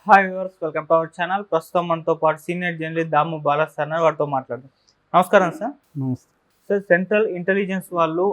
Hi viewers, welcome to our channel. ప్రస్తుతం మనతో పాటు సీనియర్ జర్నలిస్ట్ దాము బాలా సార్ ఉన్నారు. వారితో మాట్లాడదాం. నమస్కారం సార్. నమస్తే. సార్, సెంట్రల్ ఇంటెలిజెన్స్ వాళ్ళు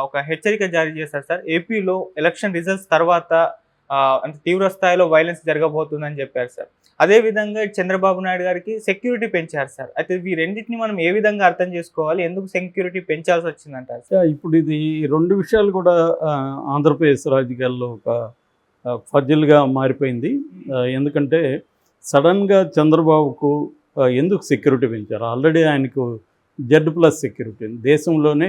ఒక హెచ్చరిక జారీ చేశారు సార్. ఏపీలో ఎలక్షన్ రిజల్ట్స్ తర్వాత అంటే తీవ్ర స్థాయిలో వైలెన్స్ జరగబోతుందని చెప్పారు సార్. అదేవిధంగా చంద్రబాబు నాయుడు గారికి సెక్యూరిటీ పెంచారు సార్. అయితే ఈ రెండింటిని మనం ఏ విధంగా అర్థం చేసుకోవాలి? ఎందుకు సెక్యూరిటీ పెంచాల్సి వచ్చిందంటారు సార్? ఇప్పుడు ఇది 2 విషయాలు కూడా ఆంధ్రప్రదేశ్ రాజకీయాల్లో ఒక ఫజిల్గా మారిపోయింది. ఎందుకంటే సడన్గా చంద్రబాబుకు ఎందుకు సెక్యూరిటీ పెంచారు? ఆల్రెడీ ఆయనకు Z+ సెక్యూరిటీ దేశంలోనే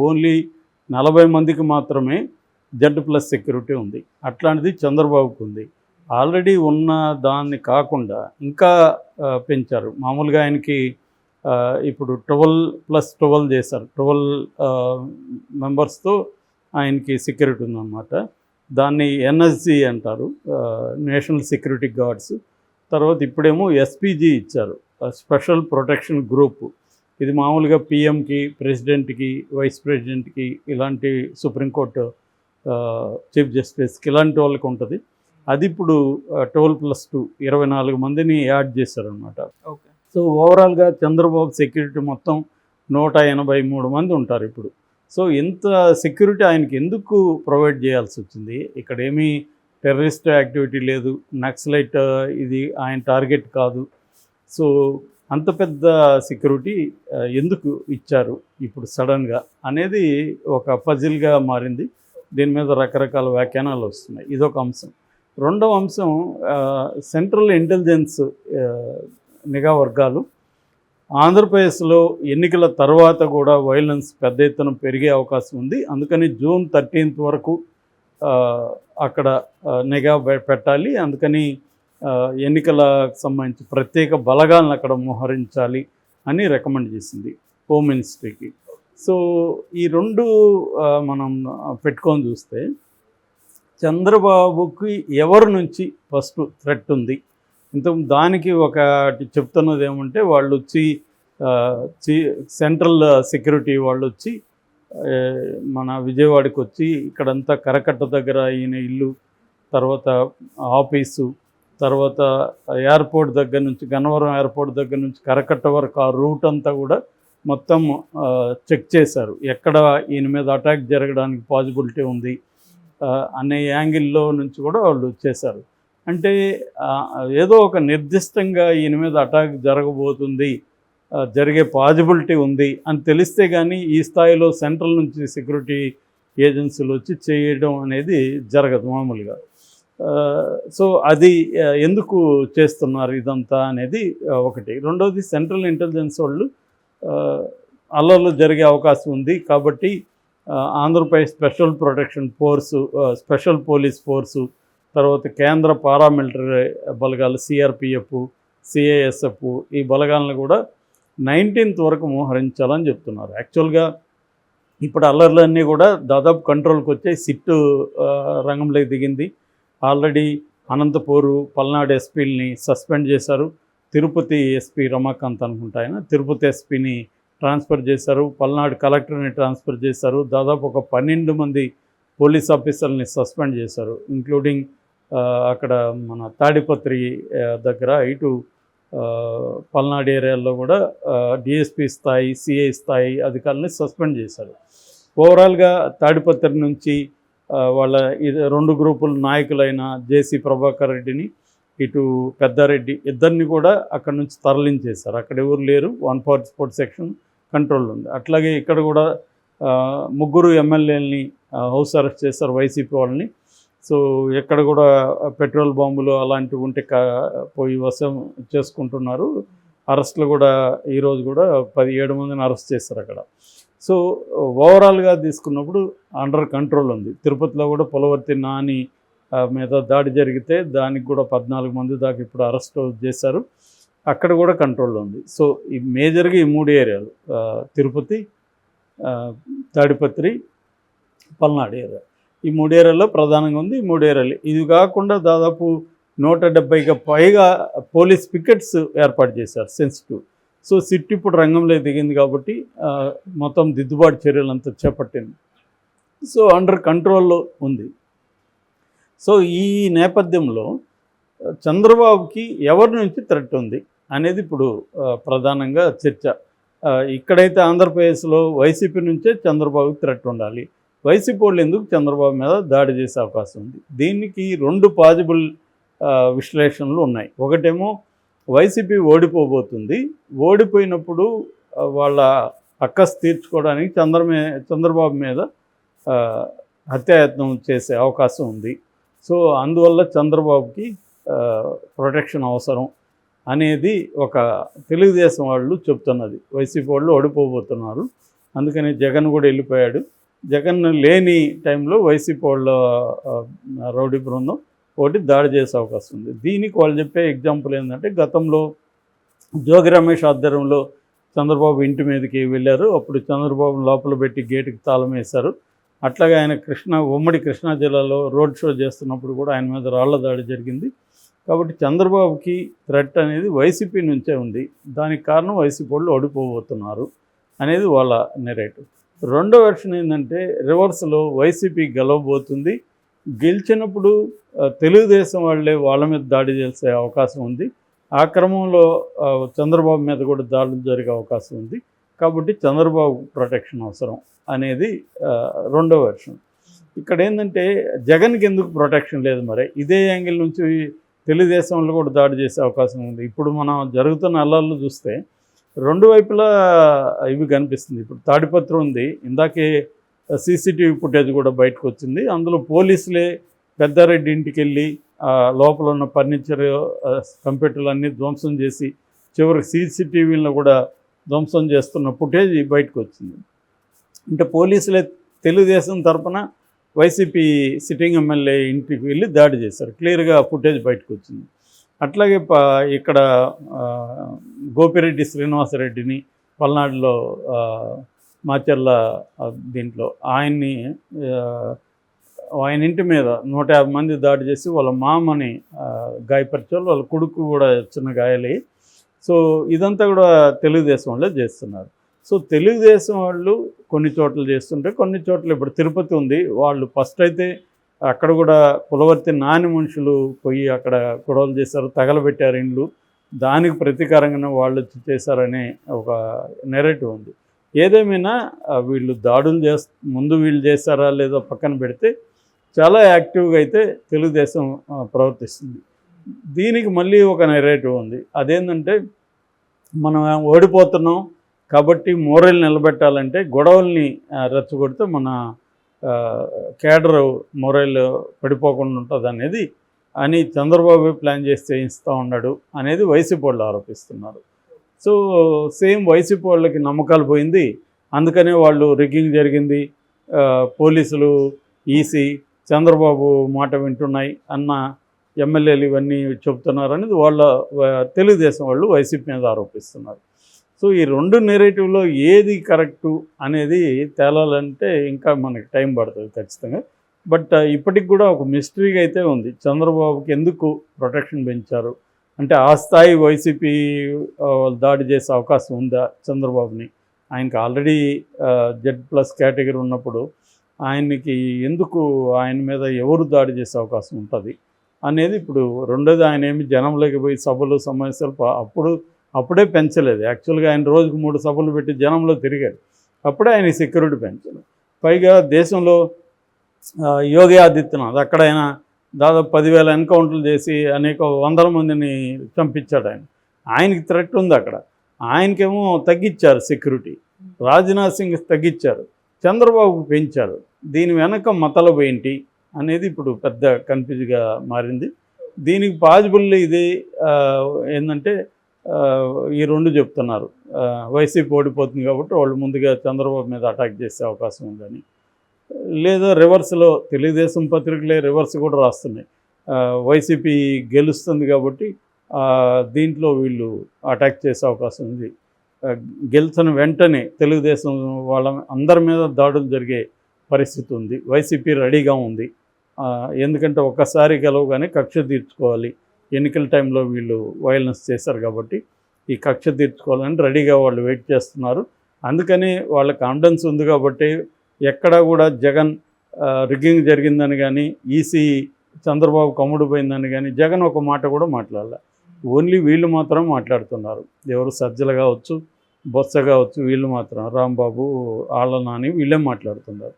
ఓన్లీ 40 మందికి మాత్రమే Z+ సెక్యూరిటీ ఉంది. అట్లాంటిది చంద్రబాబుకు ఉంది. ఆల్రెడీ ఉన్న దాన్ని కాకుండా ఇంకా పెంచారు. మామూలుగా ఆయనకి ఇప్పుడు 12+12 చేశారు. 12 మెంబర్స్తో ఆయనకి సెక్యూరిటీ ఉందన్నమాట. దాన్ని NSG అంటారు, నేషనల్ సెక్యూరిటీ గార్డ్స్. తర్వాత ఇప్పుడేమో SPG ఇచ్చారు, స్పెషల్ ప్రొటెక్షన్ గ్రూప్. ఇది మామూలుగా PMకి, ప్రెసిడెంట్కి, వైస్ ప్రెసిడెంట్కి, ఇలాంటి సుప్రీంకోర్టు చీఫ్ జస్టిస్కి ఇలాంటి వాళ్ళకి ఉంటుంది. అది ఇప్పుడు 12+2 24 మందిని యాడ్ చేశారనమాట. ఓకే. సో ఓవరాల్గా చంద్రబాబు సెక్యూరిటీ మొత్తం 183 మంది ఉంటారు ఇప్పుడు. సో ఇంత సెక్యూరిటీ ఆయనకి ఎందుకు ప్రొవైడ్ చేయాల్సి వచ్చింది? ఇక్కడ ఏమీ టెర్రరిస్ట్ యాక్టివిటీ లేదు, నక్సలైట్ ఇది ఆయన టార్గెట్ కాదు. సో అంత పెద్ద సెక్యూరిటీ ఎందుకు ఇచ్చారు ఇప్పుడు సడన్గా అనేది ఒక పజిల్గా మారింది. దీని మీద రకరకాల వ్యాఖ్యానాలు వస్తున్నాయి. ఇదొక అంశం. రెండవ అంశం, సెంట్రల్ ఇంటెలిజెన్స్ నిఘా వర్గాలు ఆంధ్రప్రదేశ్లో ఎన్నికల తర్వాత కూడా వైలెన్స్ పెద్ద ఎత్తున పెరిగే అవకాశం ఉంది. అందుకని June 13th వరకు అక్కడ నిఘా పెట్టాలి. అందుకని ఎన్నికలకు సంబంధించి ప్రత్యేక బలగాలను అక్కడ మోహరించాలి అని రికమెండ్ చేసింది హోమ్ మినిస్ట్రీకి. సో ఈ 2 మనం పెట్టుకొని చూస్తే చంద్రబాబుకి ఎవరి నుంచి ఫస్ట్ థ్రెట్ ఉంది? దానికి ఒకటి చెప్తున్నది ఏమంటే, వాళ్ళు వచ్చి సెంట్రల్ సెక్యూరిటీ వాళ్ళు వచ్చి మన విజయవాడకి వచ్చి ఇక్కడంతా కరకట్ట దగ్గర ఈయన ఇల్లు, తర్వాత ఆఫీసు, తర్వాత ఎయిర్పోర్ట్ దగ్గర నుంచి, గన్నవరం ఎయిర్పోర్ట్ దగ్గర నుంచి కరకట్ట వరకు ఆ రూట్ అంతా కూడా మొత్తం చెక్ చేశారు. ఎక్కడ ఈయన మీద అటాక్ జరగడానికి పాసిబిలిటీ ఉంది అనే యాంగిల్లో నుంచి కూడా వాళ్ళు చేశారు. అంటే ఏదో ఒక నిర్దిష్టంగా ఈయన మీద అటాక్ జరగబోతుంది, జరిగే పాసిబిలిటీ ఉంది అని తెలిస్తే కానీ ఈ స్థాయిలో సెంట్రల్ నుంచి సెక్యూరిటీ ఏజెన్సీలు వచ్చి చేయడం అనేది జరగదు మామూలుగా. సో అది ఎందుకు చేస్తున్నారు ఇదంతా అనేది ఒకటి. రెండవది, సెంట్రల్ ఇంటెలిజెన్స్ వాళ్ళు అల్లర్లు జరిగే అవకాశం ఉంది కాబట్టి Andhra Pradesh special protection force, special police force, తర్వాత కేంద్ర పారామిలిటరీ బలగాలు CRPF, CISF ఈ బలగాలను కూడా 19th వరకు మోహరించాలని చెప్తున్నారు. యాక్చువల్గా ఇప్పుడు అల్లర్లన్నీ కూడా దాదాపు కంట్రోల్కి వచ్చాయి. సిట్టు రంగంలోకి దిగింది. ఆల్రెడీ అనంతపూరు, పల్నాడు ఎస్పీలని సస్పెండ్ చేశారు. తిరుపతి ఎస్పీ రమాకాంత్ అనుకుంటా ఆయన, తిరుపతి ఎస్పీని ట్రాన్స్ఫర్ చేశారు. పల్నాడు కలెక్టర్ని ట్రాన్స్ఫర్ చేశారు. దాదాపు ఒక 12 మంది పోలీస్ ఆఫీసర్ని సస్పెండ్ చేశారు, ఇంక్లూడింగ్ అక్కడ మన తాడిపత్రి దగ్గర ఇటు పల్నాడు ఏరియాల్లో కూడా DSP స్థాయి, CI స్థాయి అధికారులని సస్పెండ్ చేశారు. ఓవరాల్గా తాడిపత్రి నుంచి వాళ్ళ 2 గ్రూపుల నాయకులైన JC ప్రభాకర్ రెడ్డిని, ఇటు పెద్దారెడ్డి ఇద్దరిని కూడా అక్కడ నుంచి తరలించేశారు. అక్కడ ఎవరు లేరు, 144 సెక్షన్ కంట్రోల్ ఉంది. అట్లాగే ఇక్కడ కూడా 3 ఎమ్మెల్యేలని హౌస్ అరెస్ట్ చేశారు, వైసీపీ వాళ్ళని. సో ఎక్కడ కూడా పెట్రోల్ బాంబులు అలాంటివి ఉంటే పోయి వశం చేసుకుంటున్నారు. అరెస్టులు కూడా ఈరోజు కూడా 17 మందిని అరెస్ట్ చేశారు అక్కడ. సో ఓవరాల్గా తీసుకున్నప్పుడు అండర్ కంట్రోల్ ఉంది. తిరుపతిలో కూడా పులవర్తి నాని మీద దాడి జరిగితే దానికి కూడా 14 మంది దాకా ఇప్పుడు అరెస్ట్ చేశారు, అక్కడ కూడా కంట్రోల్లో ఉంది. సో ఈ మేజర్గా ఈ 3 ఏరియాలు, తిరుపతి, తాడిపత్రి, పల్నాడు ఏరియా, ఈ 3 ఏరియాల్లో ప్రధానంగా ఉంది. ఈ 3 ఏరియాలు ఇది కాకుండా దాదాపు 170కి పైగా పోలీస్ పికెట్స్ ఏర్పాటు చేశారు, సెన్సిటివ్. సో సిట్ ఇప్పుడు రంగంలో దిగింది కాబట్టి మొత్తం దిద్దుబాటు చర్యలంతా చేపట్టింది. సో అండర్ కంట్రోల్లో ఉంది. సో ఈ నేపథ్యంలో చంద్రబాబుకి ఎవరి నుంచి థ్రెట్ ఉంది అనేది ఇప్పుడు ప్రధానంగా చర్చ. ఇక్కడైతే ఆంధ్రప్రదేశ్లో వైసీపీ నుంచే చంద్రబాబుకి థ్రెట్ ఉండాలి. వైసీపీ వాళ్ళు ఎందుకు చంద్రబాబు మీద దాడి చేసే అవకాశం ఉంది? దీనికి 2 పాజిబుల్ విశ్లేషణలు ఉన్నాయి. ఒకటేమో వైసీపీ ఓడిపోబోతుంది, ఓడిపోయినప్పుడు వాళ్ళ అక్కసు తీర్చుకోవడానికి చంద్రబాబు మీద హత్యాయత్నం చేసే అవకాశం ఉంది. సో అందువల్ల చంద్రబాబుకి ప్రొటెక్షన్ అవసరం అనేది ఒక తెలుగుదేశం వాళ్ళు చెప్తున్నది. వైసీపీ వాళ్ళు ఓడిపోబోతున్నారు, అందుకని జగన్ కూడా వెళ్ళిపోయాడు. జగన్ లేని టైంలో వైసీపీ వాళ్ళ రౌడీ బృందం ఒకటి దాడి చేసే అవకాశం ఉంది. దీనికి వాళ్ళు చెప్పే ఎగ్జాంపుల్ ఏంటంటే, గతంలో జోగి రమేష్ ఆధ్వర్యంలో చంద్రబాబు ఇంటి మీదకి వెళ్ళారు. అప్పుడు చంద్రబాబు లోపల పెట్టి గేటుకి తాళం వేశారు. అట్లాగే ఆయన ఉమ్మడి కృష్ణా జిల్లాలో రోడ్ షో చేస్తున్నప్పుడు కూడా ఆయన మీద రాళ్ల దాడి జరిగింది. కాబట్టి చంద్రబాబుకి థ్రెట్ అనేది వైసీపీ నుంచే ఉంది. దానికి కారణం వైసీపీ వాళ్ళు ఓడిపోబోతున్నారు అనేది వాళ్ళ నెరేటివ్. రెండో వెర్షన్ ఏంటంటే, రివర్స్లో వైసీపీ గెలవబోతుంది, గెలిచినప్పుడు తెలుగుదేశం వాళ్ళే వాళ్ళ మీద దాడి చేసే అవకాశం ఉంది. ఆ క్రమంలో చంద్రబాబు మీద కూడా దాడులు జరిగే అవకాశం ఉంది. కాబట్టి చంద్రబాబు ప్రొటెక్షన్ అవసరం అనేది రెండో వెర్షన్. ఇక్కడ ఏంటంటే, జగన్కి ఎందుకు ప్రొటెక్షన్ లేదు? మరి ఇదే యాంగిల్ నుంచి తెలుగుదేశంలో కూడా దాడి చేసే అవకాశం ఉంది. ఇప్పుడు మనం జరుగుతున్న అల్లర్లు చూస్తే 2 వైపులా ఇవి కనిపిస్తుంది. ఇప్పుడు తాడిపత్రి ఉంది, ఇందాకే సీసీటీవీ ఫుటేజ్ కూడా బయటకు వచ్చింది. అందులో పోలీసులే పెద్దారెడ్డి ఇంటికి వెళ్ళి లోపల ఉన్న ఫర్నిచర్, కంప్యూటర్లు అన్నీ ధ్వంసం చేసి చివరికి సీసీటీవీలను కూడా ధ్వంసం చేస్తున్న ఫుటేజ్ బయటకు వచ్చింది. అంటే పోలీసులే తెలుగుదేశం తరపున వైసీపీ సిట్టింగ్ ఎమ్మెల్యే ఇంటికి వెళ్ళి దాడి చేశారు. క్లియర్గా ఫుటేజ్ బయటకు వచ్చింది. అట్లాగే ఇక్కడ గోపిరెడ్డి శ్రీనివాసరెడ్డిని పల్నాడులో మాచర్ల దీంట్లో ఆయన ఇంటి మీద 150 మంది దాడి చేసి వాళ్ళ మామని గాయపరిచారు. వాళ్ళ కొడుకు కూడా చిన్న గాయాలయ్యి. సో ఇదంతా కూడా తెలుగుదేశం వాళ్ళే చేస్తున్నారు. సో తెలుగుదేశం వాళ్ళు కొన్ని చోట్ల చేస్తుంటే, కొన్ని చోట్ల ఇప్పుడు తిరుపతి ఉంది, వాళ్ళు ఫస్ట్ అయితే అక్కడ కూడా కులవర్తి నాని మనుషులు పోయి అక్కడ గొడవలు చేశారు, తగలబెట్టారు ఇండ్లు. దానికి ప్రతీకారంగానే వాళ్ళు వచ్చి చేశారనే ఒక నెరేటివ్ ఉంది. ఏదేమైనా వీళ్ళు దాడులు ముందు వీళ్ళు చేశారా లేదో పక్కన పెడితే, చాలా యాక్టివ్గా అయితే తెలుగుదేశం ప్రవర్తిస్తుంది. దీనికి మళ్ళీ ఒక నెరేటివ్ ఉంది. అదేంటంటే, మనం ఓడిపోతున్నాం కాబట్టి మోరల్ నిలబెట్టాలంటే గొడవల్ని రెచ్చగొడితే మన కేడర్ మోరల్ పడిపోకుండా ఉంటుంది అనేది అని చంద్రబాబు ప్లాన్ చేసి చేయిస్తూ ఉన్నాడు అనేది వైసీపీ వాళ్ళు ఆరోపిస్తున్నారు. సో సేమ్ వైసీపీ వాళ్ళకి నమ్మకాలు పోయింది, అందుకనే వాళ్ళు రిగ్గింగ్ జరిగింది, పోలీసులు, ఈసీ చంద్రబాబు మాట వింటున్నాయి అన్న ఎమ్మెల్యేలు ఇవన్నీ చెబుతున్నారు అనేది వాళ్ళ తెలుగుదేశం వాళ్ళు వైసీపీ మీద ఆరోపిస్తున్నారు. సో ఈ 2 నెరేటివ్లో ఏది కరెక్టు అనేది తేలాలంటే ఇంకా మనకి టైం పడుతుంది ఖచ్చితంగా. బట్ ఇప్పటికి కూడా ఒక మిస్టరీగా అయితే ఉంది. చంద్రబాబుకి ఎందుకు ప్రొటెక్షన్ పెంచారు అంటే, ఆ స్థాయి వైసీపీ దాడి చేసే అవకాశం ఉందా చంద్రబాబుని? ఆయనకి ఆల్రెడీ Z+ కేటగిరీ ఉన్నప్పుడు ఆయనకి ఎందుకు, ఆయన మీద ఎవరు దాడి చేసే అవకాశం ఉంటుంది అనేది ఇప్పుడు రెండోది. ఆయన ఏమి జనంలోకి పోయి సభలు సమావేశాలు అప్పుడే పెంచలేదు. యాక్చువల్గా ఆయన రోజుకు 3 సభలు పెట్టి జనంలో తిరిగాడు, అప్పుడే ఆయన సెక్యూరిటీ పెంచలేదు. పైగా దేశంలో యోగి ఆదిత్యనాథ్ అక్కడ ఆయన దాదాపు 10,000 ఎన్కౌంటర్లు చేసి అనేక 100 మందిని చంపించాడు. ఆయనకి థ్రెట్ ఉంది అక్కడ. ఆయనకేమో తగ్గించారు సెక్యూరిటీ, రాజ్నాథ్ సింగ్ తగ్గించారు, చంద్రబాబుకు పెంచారు. దీని వెనక మతలబు ఏంటి అనేది ఇప్పుడు పెద్ద కన్ఫ్యూజ్గా మారింది. దీనికి పాజిబుల్ ఇది ఏంటంటే, ఈ 2 చెప్తున్నారు. వైసీపీ ఓడిపోతుంది కాబట్టి వాళ్ళు ముందుగా చంద్రబాబు మీద అటాక్ చేసే అవకాశం ఉందని, లేదా రివర్స్లో తెలుగుదేశం పత్రికలే రివర్స్ కూడా రాస్తున్నాయి. వైసీపీ గెలుస్తుంది కాబట్టి దీంట్లో వీళ్ళు అటాక్ చేసే అవకాశం ఉంది. గెలిచిన వెంటనే తెలుగుదేశం వాళ్ళ అందరి మీద దాడులు జరిగే పరిస్థితి ఉంది. వైసీపీ రెడీగా ఉంది. ఎందుకంటే ఒక్కసారి గెలవగానే కక్ష తీర్చుకోవాలి. ఎన్నికల టైంలో వీళ్ళు వైలెన్స్ చేశారు కాబట్టి ఈ కక్ష తీర్చుకోవాలని రెడీగా వాళ్ళు వెయిట్ చేస్తున్నారు. అందుకని వాళ్ళ కాన్ఫిడెన్స్ ఉంది కాబట్టి ఎక్కడా కూడా జగన్ రిగ్గింగ్ జరిగిందని కానీ, ఈసీ చంద్రబాబు కమ్ముడు పోయిందని కానీ జగన్ ఒక మాట కూడా మాట్లాడాల. ఓన్లీ వీళ్ళు మాత్రం మాట్లాడుతున్నారు. ఎవరు సజ్జల కావచ్చు, బొత్స కావచ్చు, వీళ్ళు మాత్రం రాంబాబు, ఆళ్ళ నాని వీళ్ళే మాట్లాడుతున్నారు.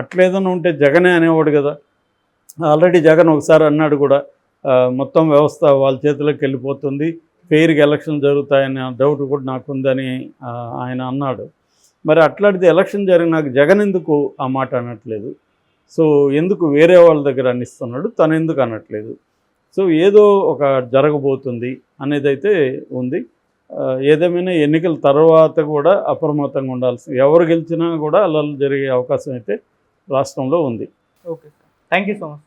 అట్లేదన్నా ఉంటే జగనే అనేవాడు కదా. ఆల్రెడీ జగన్ ఒకసారి అన్నాడు కూడా, మొత్తం వ్యవస్థ వాళ్ళ చేతిలోకి వెళ్ళిపోతుంది, ఫెయిర్గా ఎలక్షన్ జరుగుతాయనే డౌట్ కూడా నాకుందని ఆయన అన్నాడు. మరి అట్లాంటిది ఎలక్షన్ జరిగినాక జగన్ ఎందుకు ఆ మాట అనట్లేదు? సో ఎందుకు వేరే వాళ్ళ దగ్గర అనిస్తున్నాడు, తను ఎందుకు అనట్లేదు? సో ఏదో ఒక జరగబోతుంది అనేది అయితే ఉంది. ఏదేమైనా ఎన్నికల తర్వాత కూడా అప్రమత్తంగా ఉండాల్సి, ఎవరు గెలిచినా కూడా అలా జరిగే అవకాశం అయితే రాష్ట్రంలో ఉంది. Okay sir, thank you so much.